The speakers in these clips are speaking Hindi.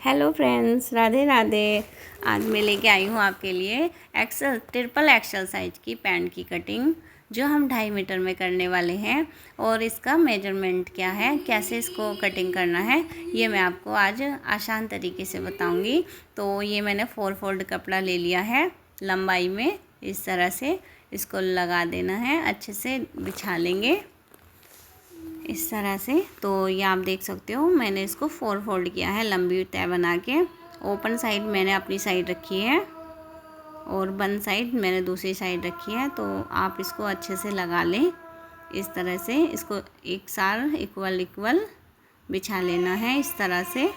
Hello friends, Radhe Radhe. आज मैं लेके आई हूँ आपके लिए ट्रिपल एक्सल साइज की पैंट की कटिंग, जो हम 2.5 मीटर में करने वाले हैं। और इसका मेजरमेंट क्या है, कैसे इसको कटिंग करना है, ये मैं आपको आज आसान तरीके से बताऊंगी। तो ये मैंने 4 फोल्ड कपड़ा ले लिया है लंबाई में। इस तरह से इसको लगा देना है, अच्छे से बिछा लेंगे इस तरह से। तो ये आप देख सकते हो, मैंने इसको 4 फोल्ड किया है लंबी तय बना के। ओपन साइड मैंने अपनी साइड रखी है और बंद साइड मैंने दूसरी साइड रखी है। तो आप इसको अच्छे से लगा लें इस तरह से। इसको एक साथ इक्वल बिछा लेना है इस तरह से।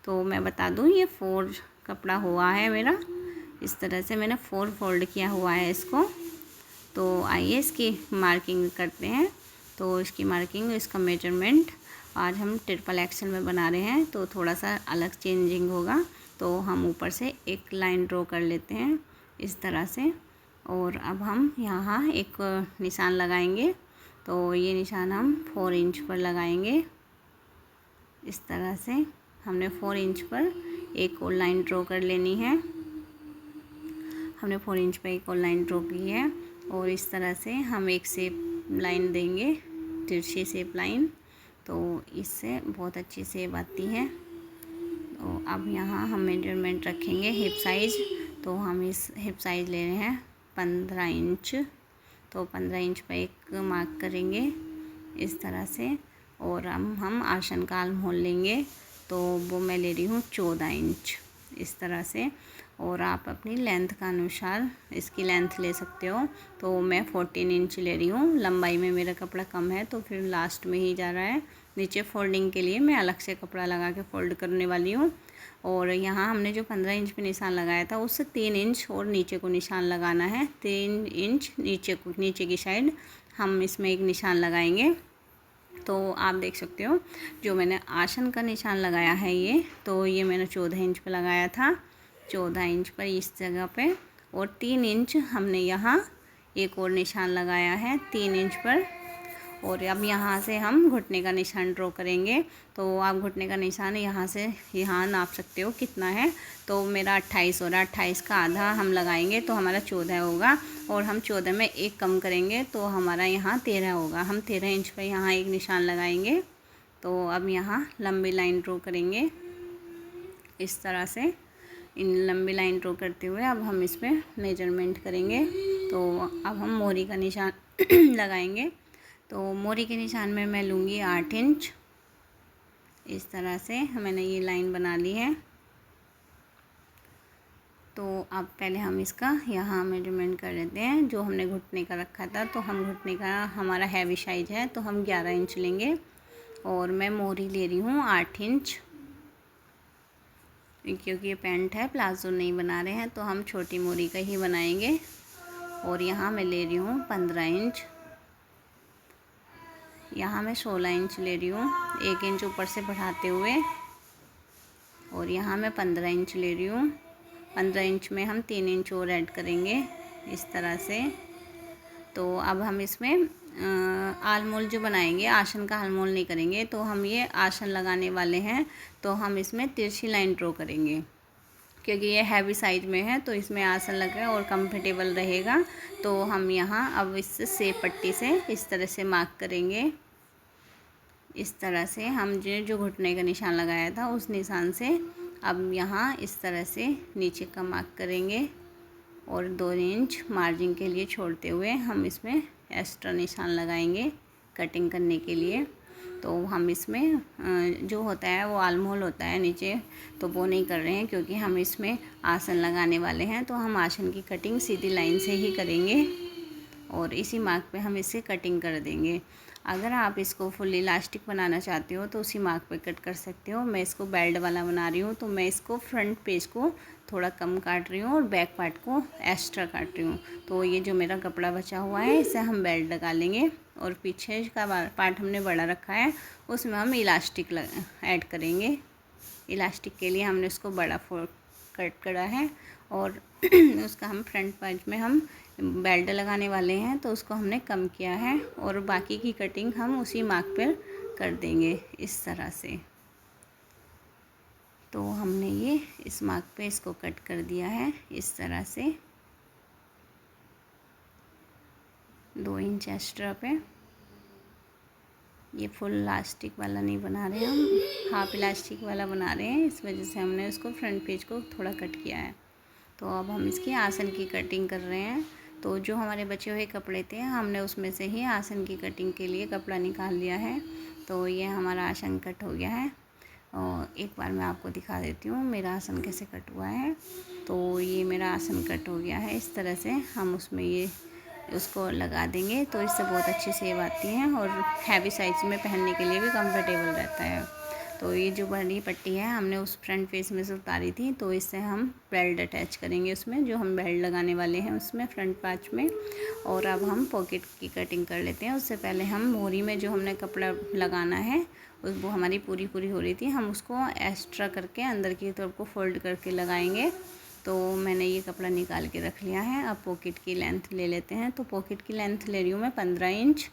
तो मैं बता दूं, ये 4 कपड़ा हुआ है मेरा। इस तरह से मैंने 4 फोल्ड किया हुआ है इसको। तो आइए इसकी मार्किंग करते हैं। तो इसकी मार्किंग, इसका मेजरमेंट आज हम ट्रिपल एक्सल में बना रहे हैं, तो थोड़ा सा अलग चेंजिंग होगा। तो हम ऊपर से एक लाइन ड्रॉ कर लेते हैं इस तरह से। और अब हम यहाँ एक निशान लगाएंगे। तो ये निशान हम 4 इंच पर लगाएंगे इस तरह से। हमने 4 इंच पर एक और लाइन ड्रॉ कर लेनी है। हमने 4 इंच पर एक और लाइन ड्रॉ की है। और इस तरह से हम एक शेप लाइन देंगे, तिरछी शेप लाइन। तो इससे बहुत अच्छी शेप आती है। तो अब यहाँ हम मेजरमेंट रखेंगे हिप साइज़। तो हम इस हिप साइज़ ले रहे हैं 15 इंच। तो 15 इंच पर एक मार्क करेंगे इस तरह से। और हम आसन का आर्म लेंगे, तो वो मैं ले रही हूँ 14 इंच इस तरह से। और आप अपनी लेंथ का अनुसार इसकी लेंथ ले सकते हो। तो मैं 14 इंच ले रही हूँ। लंबाई में मेरा कपड़ा कम है तो फिर लास्ट में ही जा रहा है। नीचे फोल्डिंग के लिए मैं अलग से कपड़ा लगा के फोल्ड करने वाली हूँ। और यहाँ हमने जो 15 इंच पे निशान लगाया था, उससे 3 इंच और नीचे को निशान लगाना है। 3 इंच नीचे की साइड हम इसमें एक निशान लगाएंगे। तो आप देख सकते हो, जो मैंने आसन का निशान लगाया है तो ये मैंने 14 इंच पे लगाया था। 14 इंच पर इस जगह पे। और 3 इंच हमने यहाँ एक और निशान लगाया है 3 इंच पर। और अब यहाँ से हम घुटने का निशान ड्रॉ करेंगे। तो आप घुटने का निशान यहाँ से यहाँ नाप सकते हो कितना है। तो मेरा 28 हो रहा है, 28 का आधा हम लगाएंगे तो हमारा 14 होगा। और हम 14 में एक कम करेंगे तो हमारा यहाँ 13 होगा। हम 13 इंच पर यहाँ एक निशान लगाएंगे। तो अब यहाँ लंबी लाइन ड्रॉ करेंगे इस तरह से। इन लंबी लाइन ड्रॉ करते हुए अब हम इसमें मेजरमेंट करेंगे। तो अब हम मोरी का निशान लगाएंगे। तो मोरी के निशान में मैं लूँगी 8 इंच इस तरह से। मैंने ये लाइन बना ली है। तो अब पहले हम इसका यहाँ मेजरमेंट कर लेते हैं। जो हमने घुटने का रखा था, तो हम घुटने का हमारा हैवी साइज है तो हम 11 इंच लेंगे। और मैं मोरी ले रही हूँ 8 इंच, क्योंकि ये पैंट है, प्लाजो नहीं बना रहे हैं तो हम छोटी मोरी का ही बनाएंगे। और यहाँ मैं ले रही हूँ 15 इंच। यहाँ मैं 16 इंच ले रही हूँ, 1 इंच ऊपर से बढ़ाते हुए। और यहाँ मैं 15 इंच ले रही हूँ। 15 इंच में हम 3 इंच और ऐड करेंगे इस तरह से। तो अब हम इसमें आलमोल जो बनाएंगे, आसन का आलमोल नहीं करेंगे। तो हम ये आसन लगाने वाले हैं, तो हम इसमें तिरछी लाइन ड्रॉ करेंगे, क्योंकि ये हैवी साइज में है तो इसमें आसन लगे और कंफर्टेबल रहेगा। तो हम यहाँ अब इससे सेब पट्टी से इस तरह से मार्क करेंगे इस तरह से। हम जो घुटने का निशान लगाया था उस निशान से अब यहाँ इस तरह से नीचे का मार्क करेंगे। और 2 इंच मार्जिन के लिए छोड़ते हुए हम इसमें एक्स्ट्रा निशान लगाएंगे कटिंग करने के लिए। तो हम इसमें जो होता है वो आलमोल होता है नीचे, तो वो नहीं कर रहे हैं, क्योंकि हम इसमें आसन लगाने वाले हैं। तो हम आसन की कटिंग सीधी लाइन से ही करेंगे और इसी मार्क पे हम इसे कटिंग कर देंगे। अगर आप इसको फुल इलास्टिक बनाना चाहते हो तो उसी मार्क पे कट कर सकते हो। मैं इसको बेल्ट वाला बना रही हूँ, तो मैं इसको फ्रंट पेज को थोड़ा कम काट रही हूँ और बैक पार्ट को एक्स्ट्रा काट रही हूँ। तो ये जो मेरा कपड़ा बचा हुआ है, इसे हम बेल्ट लगा लेंगे। और पीछे का पार्ट हमने बड़ा रखा है, उसमें हम इलास्टिक ऐड करेंगे। इलास्टिक के लिए हमने उसको बड़ा कट करा है। और उसका हम फ्रंट पार्ट में हम बेल्ट लगाने वाले हैं, तो उसको हमने कम किया है। और बाकी की कटिंग हम उसी मार्क पर कर देंगे इस तरह से। तो हमने ये इस मार्क पे इसको कट कर दिया है इस तरह से 2 इंच एक्स्ट्रा पे। ये फुल इलास्टिक वाला नहीं बना रहे हम, हाफ इलास्टिक वाला बना रहे हैं, इस वजह से हमने उसको फ्रंट पेज को थोड़ा कट किया है। तो अब हम इसकी आसन की कटिंग कर रहे हैं। तो जो हमारे बचे हुए कपड़े थे हमने उसमें से ही आसन की कटिंग के लिए कपड़ा निकाल लिया है। तो ये हमारा आसन कट हो गया है और एक बार मैं आपको दिखा देती हूँ मेरा आसन कैसे कट हुआ है। तो ये मेरा आसन कट हो गया है, इस तरह से हम उसमें ये उसको लगा देंगे तो इससे बहुत अच्छी सेब आती है और हैवी साइज़ में पहनने के लिए भी कंफर्टेबल रहता है। तो ये जो बड़ी पट्टी है हमने उस फ्रंट फेस में से उतारी थी, तो इससे हम बेल्ट अटैच करेंगे उसमें, जो हम बेल्ट लगाने वाले हैं उसमें फ्रंट पार्ट में। और अब हम पॉकेट की कटिंग कर लेते हैं। उससे पहले हम मोरी में जो हमने कपड़ा लगाना है वो हमारी पूरी हो रही थी, हम उसको एक्स्ट्रा करके अंदर की तरफ को फोल्ड करके लगाएंगे। तो मैंने ये कपड़ा निकाल के रख लिया है। अब पॉकेट की लेंथ ले लेते हैं। तो पॉकेट की लेंथ ले रही हूँ मैं 15 इंच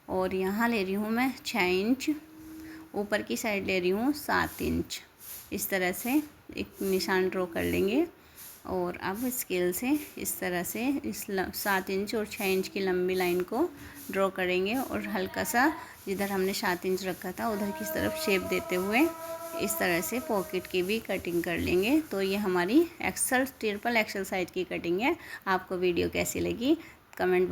और यहाँ ले रही हूँ मैं 6 इंच, ऊपर की साइड ले रही हूँ 7 इंच। इस तरह से एक निशान ड्रॉ कर लेंगे और अब स्केल से इस तरह से इस 7 इंच और 6 इंच की लंबी लाइन को ड्रॉ करेंगे और हल्का सा जिधर हमने 7 इंच रखा था उधर की तरफ शेप देते हुए इस तरह से पॉकेट की भी कटिंग कर लेंगे। तो ये हमारी एक्सल ट्रिपल एक्सल साइज की कटिंग है। आपको वीडियो कैसी लगी कमेंट